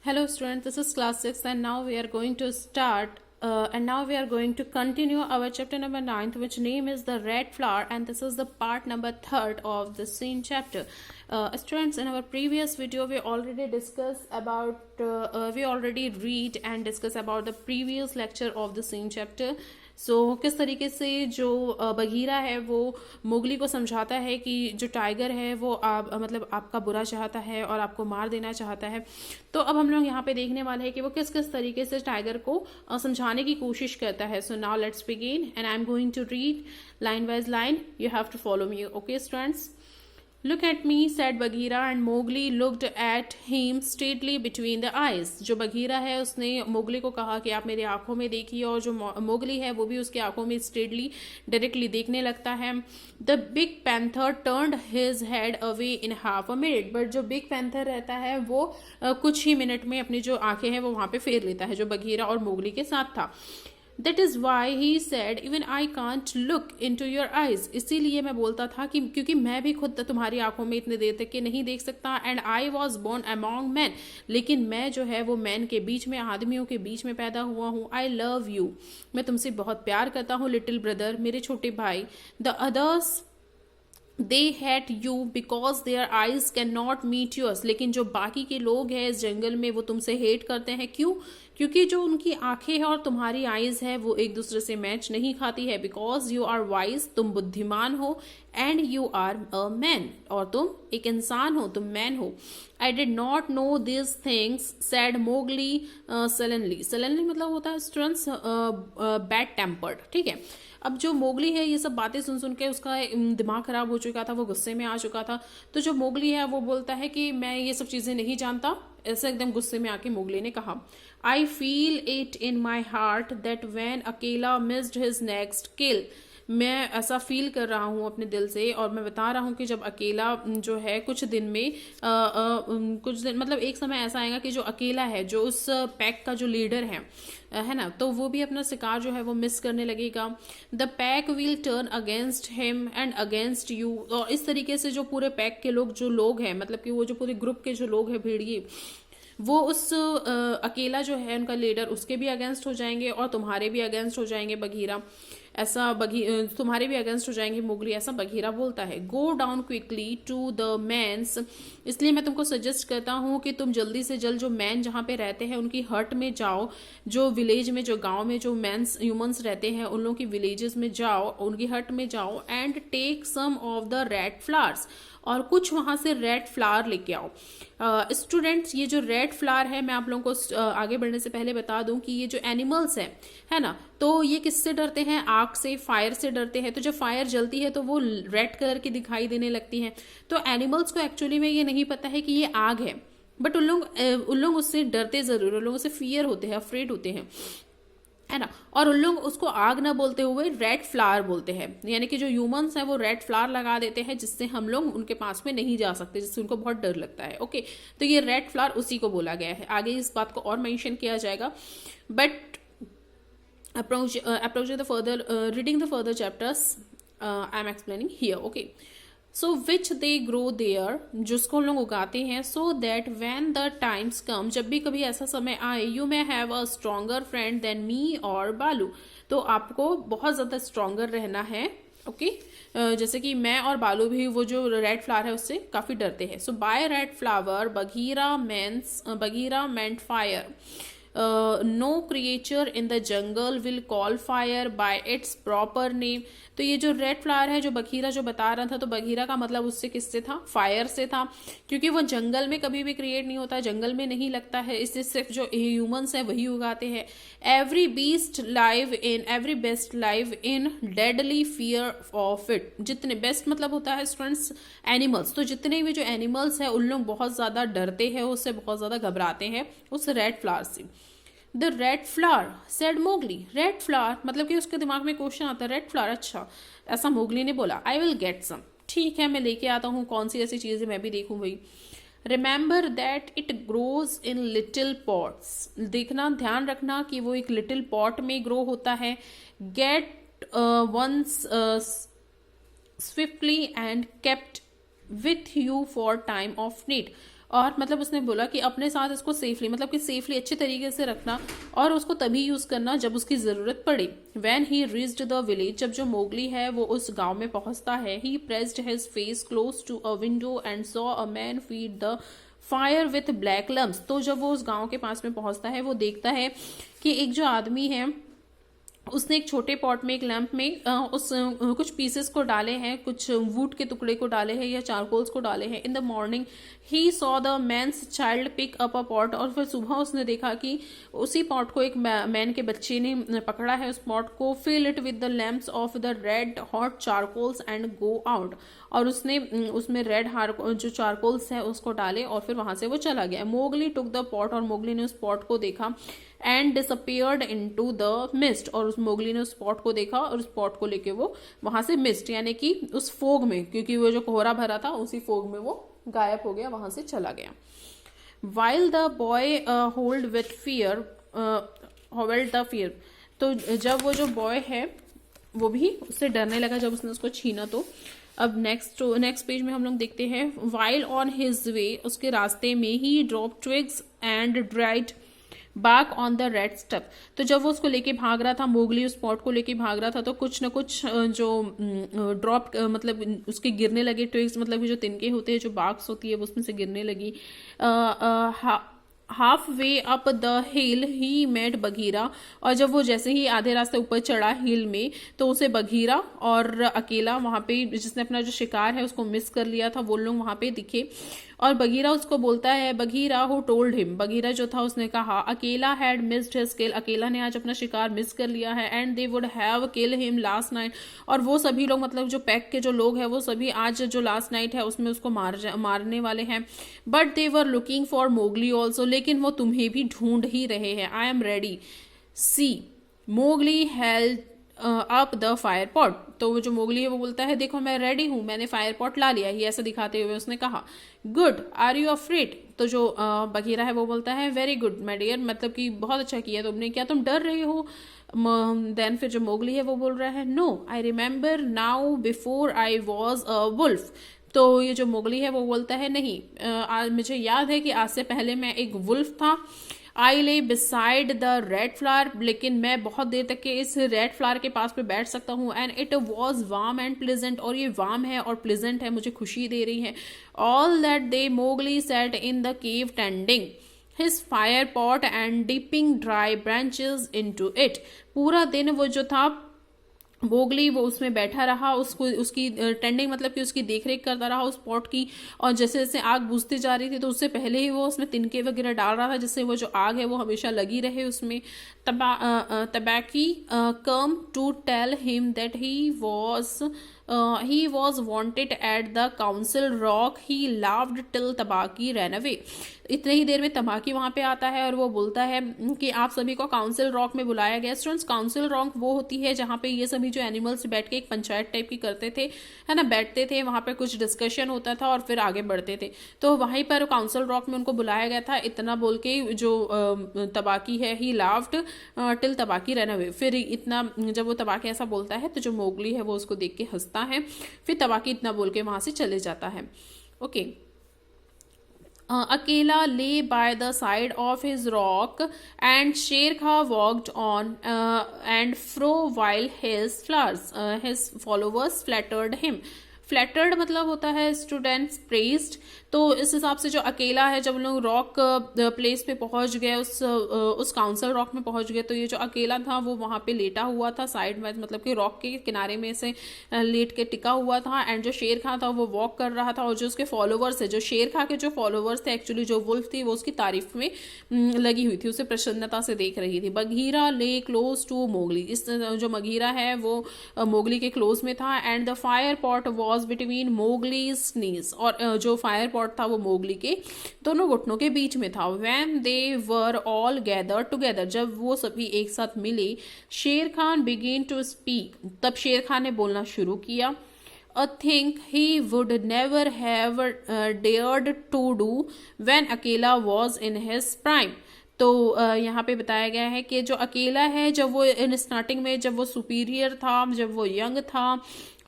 Hello students, this is class 6 and now we are going to start and now we are going to continue our chapter number 9, which name is the red flower, and this is the part number 3rd of the same chapter. Students, in our previous video we already discussed about we already read and discuss about the previous lecture of the same chapter. किस तरीके से जो Bagheera है वो Mowgli को समझाता है कि जो टाइगर है वो मतलब आपका बुरा चाहता है और आपको मार देना चाहता है। तो अब हम लोग यहाँ पे देखने वाले हैं कि वो किस किस तरीके से टाइगर को समझाने की कोशिश करता है। So now let's begin and I am going to read line wise line. You have to follow me, okay students? Look at me, said Bagheera, and Mowgli looked at him straightly between the eyes. जो Bagheera है उसने Mowgli को कहा कि आप मेरे आंखों में देखिए, और जो मोगली है वो भी उसके आंखों में स्ट्रेटली डायरेक्टली देखने लगता है. The big panther turned his head away in half a minute. But जो बिग पैंथर रहता है वो कुछ ही मिनट में अपनी जो आंखें हैं वो वहां पे फेर लेता है, जो बगीरा और मोगली के साथ था. That is why he said, even I can't look into your eyes. इसीलिए मैं बोलता था कि क्योंकि मैं भी खुद तुम्हारी आंखों में इतने देर तक के नहीं देख सकता. And I was born among men. लेकिन मैं जो है वो मैन के बीच में, आदमियों के बीच में पैदा हुआ हूँ. I love you. मैं तुमसे बहुत प्यार करता हूँ लिटिल ब्रदर, मेरे छोटे भाई. The others they hate you because their eyes can not meet yours. लेकिन जो बाकी के लोग हैं इस जंगल में वो तुमसे हेट करते हैं. क्यों? क्योंकि जो उनकी आंखें हैं और तुम्हारी आईज है वो एक दूसरे से मैच नहीं खाती है. बिकॉज यू आर वाइज, तुम बुद्धिमान हो, and you are a man, और तुम एक इंसान हो, तुम मैन हो. I did not know this things, said Mowgli suddenly. Suddenly मतलब होता है स्टूडेंट्स बैड टेम्पर्ड. ठीक है. अब जो मोगली है ये सब बातें सुन सुन के उसका दिमाग खराब हो चुका था, वो गुस्से में आ चुका था. तो जो मोगली है वो बोलता है कि मैं ये सब चीजें नहीं जानता. ऐसे एकदम गुस्से में आके मोगली ने कहा, I feel it in my heart that when अकेला मिस्ड हिज नेक्स्ट किल. मैं ऐसा फील कर रहा हूँ अपने दिल से, और मैं बता रहा हूँ कि जब अकेला जो है कुछ दिन में कुछ दिन मतलब एक समय ऐसा आएगा कि जो अकेला है, जो उस पैक का जो लीडर है ना, तो वो भी अपना शिकार जो है वो मिस करने लगेगा. The pack will turn against him and against you. और इस तरीके से जो पूरे पैक के लोग जो लोग हैं, मतलब कि वो जो पूरे ग्रुप के जो लोग हैं भेड़िए, वो उस अकेला जो है उनका लीडर उसके भी अगेंस्ट हो जाएंगे और तुम्हारे भी अगेंस्ट हो जाएंगे बगीरा. ऐसा तुम्हारे भी अगेंस्ट हो जाएंगे मोगली, ऐसा बगीरा बोलता है. Go down quickly to the men's. इसलिए मैं तुमको सजेस्ट करता हूँ कि तुम जल्दी से जल्द जो मैन जहाँ पे रहते हैं उनकी हट में जाओ, जो विलेज में, जो गांव में जो मैन्स ह्यूमंस रहते हैं उन लोगों की विलेजेस में जाओ, उनकी हट में जाओ, and take some of the red flowers. और कुछ वहां से रेड फ्लावर लेके आओ. स्टूडेंट्स, ये जो रेड फ्लावर है, मैं आप लोगों को आगे बढ़ने से पहले बता दूं कि ये जो एनिमल्स है ना, तो ये किससे डरते हैं? आग से, फायर से डरते हैं. तो जब फायर जलती है तो वो रेड कलर की दिखाई देने लगती है. तो एनिमल्स को एक्चुअली में ये नहीं पता है कि ये आग है, बट उन लोग उससे डरते जरूर, उन लोगों से फियर होते हैं, अफ्रेड होते हैं, है ना. और उन लोग उसको आग ना बोलते हुए रेड फ्लावर बोलते हैं. यानी कि जो ह्यूमंस हैं वो रेड फ्लावर लगा देते हैं, जिससे हम लोग उनके पास में नहीं जा सकते, जिससे उनको बहुत डर लगता है. ओके, तो ये रेड फ्लावर उसी को बोला गया है. आगे इस बात को और मेंशन किया जाएगा. But approaching the further reading the further chapters, I am explaining here. Okay, so which they grow there, जिसको लोग उगाते हैं, so that when the times come, जब भी कभी ऐसा समय आए, you may have a stronger friend than me or बालू. तो आपको बहुत ज्यादा स्ट्रॉन्गर रहना है. ओके, जैसे कि मैं और बालू भी वो जो रेड फ्लावर है उससे काफी डरते हैं. So by red flower Bagheera meant fire. No creature in the jungle will call fire by its proper name. तो ये जो रेड फ्लावर है जो बगीरा जो बता रहा था, तो बगीरा का मतलब उससे किससे था? फायर से था, क्योंकि वो जंगल में कभी भी क्रिएट नहीं होता, जंगल में नहीं लगता है. इससे सिर्फ जो ह्यूमंस है वही उगाते हैं. Every best live in deadly fear of it. जितने बेस्ट मतलब होता है स्टूडेंट्स एनिमल्स, तो जितने भी जो एनिमल्स है उन लोग बहुत ज्यादा डरते हैं, उससे बहुत ज्यादा घबराते हैं उस रेड फ्लावर से. The red flower, said Mowgli. Red flower मतलब कि उसके दिमाग में क्वेश्चन आता है, रेड फ्लावर, अच्छा ऐसा मोगली ने बोला. I will get some. ठीक है, मैं लेके आता हूँ. कौन सी ऐसी चीजें मैं भी देखूं भाई. Remember that it grows in little pots. देखना, ध्यान रखना कि वो एक लिटिल पॉट में ग्रो होता है. Get once swiftly and kept with you for time of need. और मतलब उसने बोला कि अपने साथ इसको सेफली, मतलब कि सेफली अच्छे तरीके से रखना और उसको तभी यूज करना जब उसकी जरूरत पड़े। When he reached the village, जब जो मोगली है वो उस गांव में पहुंचता है, he pressed his face close to a window and saw a man feed the fire with black lumps। तो जब वो उस गांव के पास में पहुंचता है वो देखता है कि एक जो आदमी है उसने एक छोटे पॉट में, एक लैंप में कुछ पीसेस को डाले हैं, कुछ वुड के टुकड़े को डाले हैं या चारकोल्स को डाले हैं। In the morning he saw the man's child pick up a pot, और फिर सुबह उसने देखा कि उसी पॉट को एक मैन के बच्चे ने पकड़ा है, उस पॉट को, fill it with the lamps of the red hot charcoals and go out, और उसने उसमें रेड जो चारकोल्स है उसको डाले और फिर वहां से वो चला गया। मोगली टुक द पॉट, और मोगली ने उस पॉट को देखा, and disappeared into the mist, और उस मोगली ने उस पॉट को देखा और उस पॉट को लेके वो वहां से मिस्ट यानी कि उस फोग में, क्योंकि वो जो कोहरा भरा था उसी फोग में वो गायब हो गया, वहां से चला गया। While the boy hold with fear hold the fear, तो जब वो जो बॉय है वो भी उससे डरने लगा जब उसने उसको छीना। तो अब नेक्स्ट पेज में हम लोग देखते हैं, वाइल ऑन हिज वे, उसके रास्ते में, he drop twigs and dried back on the red stuff, तो जब वो उसको लेके भाग रहा था, मोगली उस पॉट को लेके भाग रहा था, तो कुछ न कुछ जो ड्रॉप मतलब उसके गिरने लगे ट्विग्स, मतलब जो तिनके होते हैं, जो बाक्स होती है वो उसमें से गिरने लगी। Half way up the hill he met Bagheera, और जब वो जैसे ही आधे रास्ते ऊपर चढ़ा हिल में, तो उसे बघीरा और अकेला वहां पे, जिसने अपना जो शिकार है उसको मिस कर लिया था, वो लोग वहां पे दिखे। और बघीरा उसको बोलता है, Bagheera who told him, Bagheera जो था उसने कहा, अकेला हैड मिस्ड हिज किल, अकेला ने आज अपना शिकार मिस कर लिया है, and they would have kill him last night, और वो सभी लोग मतलब जो पैक के जो लोग हैं वो सभी आज जो लास्ट नाइट है उसमें उसको मारने वाले हैं। But they were looking for Mowgli also, लेकिन वो तुम्हें भी ढूंढ ही रहे हैं। I am ready see Mowgli held up the fire pot, तो वो जो मोगली है वो बोलता है, देखो मैं रेडी हूं, मैंने फायर पॉट ला लिया, ये ऐसा दिखाते हुए उसने कहा। गुड, आर यू अफ्रेड, तो जो बघीरा है वो बोलता है, वेरी गुड माय डियर, मतलब कि बहुत अच्छा किया तुमने, क्या तुम डर रहे हो? देन फिर जो मोगली है वो बोल रहा है, no I remember now before I was a wolf, तो ये जो मोगली है वो बोलता है, नहीं आज मुझे याद है कि आज से पहले मैं एक वुल्फ था। आई ले बिसाइड द रेड फ्लावर, लेकिन मैं बहुत देर तक के इस रेड फ्लावर के पास पे बैठ सकता हूँ। And it was warm and pleasant, और ये वार्म है और प्लेजेंट है, मुझे खुशी दे रही है। All that day Mowgli set in the cave tending his fire pot and dipping dry branches into it, पूरा दिन वो जो था मोगली वो उसमें बैठा रहा, उसको उसकी टेंडिंग मतलब कि उसकी देखरेख करता रहा उस पॉट की, और जैसे जैसे आग बुझती जा रही थी तो उससे पहले ही वो उसमें तिनके वगैरह डाल रहा था, जिससे वो जो आग है वो हमेशा लगी रहे उसमें। Tabaqui come to tell him that he was wanted at the council rock, he laughed till Tabaqui ran away, इतने ही देर में तबाकी वहां पे आता है और वो बोलता है कि आप सभी को काउंसिल रॉक में बुलाया गया। स्टूडेंट्स, काउंसिल रॉक वो होती है जहाँ पे ये सभी जो एनिमल्स बैठ के एक पंचायत टाइप की करते थे, है ना, बैठते थे, वहां पे कुछ डिस्कशन होता था और फिर आगे बढ़ते थे, तो वहीं पर काउंसिल रॉक में उनको बुलाया गया था। इतना बोल के जो तबाकी है, he laughed till Tabaqui run away, फिर इतना जब वो तबाकी ऐसा बोलता है तो जो मोगली है वो उसको देख के हंसता है, फिर तबाकी इतना बोल के वहां से चले जाता है। ओके, अकेला lay by the side of his rock and Sher Kha walked on and fro while his followers flattered him. Flattered मतलब होता है स्टूडेंट्स प्रेज्ड, तो इस हिसाब से जो अकेला है, जब लोग रॉक प्लेस पे पहुंच गए, उस काउंसिल रॉक में पहुंच गए, तो ये जो अकेला था वो वहां पे लेटा हुआ था साइड में, मतलब कि रॉक के किनारे में से लेट के टिका हुआ था। एंड जो शेर खां था वो वॉक कर रहा था, और जो उसके फॉलोवर्स है, जो शेर खां के जो फॉलोवर्स थे, एक्चुअली जो वुल्फ थी वो उसकी तारीफ में लगी हुई थी, उसे प्रसन्नता से देख रही थी। बघीरा ले क्लोज टू मोगली, इस जो बघीरा है वो मोगली के क्लोज में था। And the fire pot was between Mowgli's knees, और जो फायर पॉट था वो मोगली के दोनों घुटनों के बीच में था। When they were all gather together, जब वो सभी एक साथ मिले, शेर खान बिगेन टू स्पीक, तब शेर खान ने बोलना शुरू किया। A thing he would never have dared to do when अकेला was in his prime, तो यहाँ पे बताया गया है कि जो अकेला है, जब वो इन स्टार्टिंग में, जब वो सुपीरियर था, जब वो यंग था,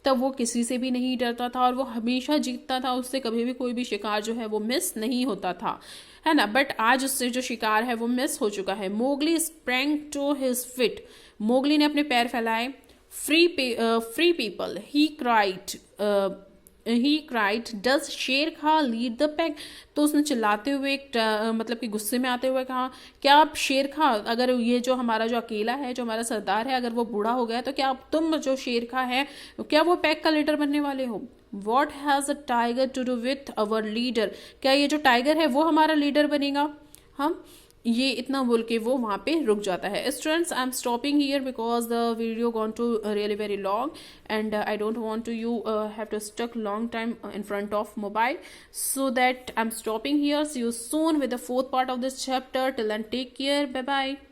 तब वो किसी से भी नहीं डरता था और वो हमेशा जीतता था, उससे कभी भी कोई भी शिकार जो है वो मिस नहीं होता था, है ना। बट आज उससे जो शिकार है वो मिस हो चुका है। Mowgli sprang to his feet, Mowgli ने अपने पैर फैलाए। Free people, he cried does Shere Khan lead the pack, तो उसने चिल्लाते हुए मतलब कि गुस्से में आते हुए कहा, क्या आप शेर खा, अगर ये जो हमारा जो अकेला है, जो हमारा सरदार है, अगर वो बूढ़ा हो गया तो क्या आप तुम जो शेर खा है, क्या वो पैक का लीडर बनने वाले हो? What has a tiger to do with our leader, क्या ये जो टाइगर है वो हमारा लीडर बनेगा? हम ये इतना बोल के वो वहाँ पे रुक जाता है। Students, I am stopping here because the video gone to really very long and I don't want to you have to stuck long time in front of mobile, so that I'm stopping here. See you soon with the fourth part of this chapter. Till then, take care. Bye bye.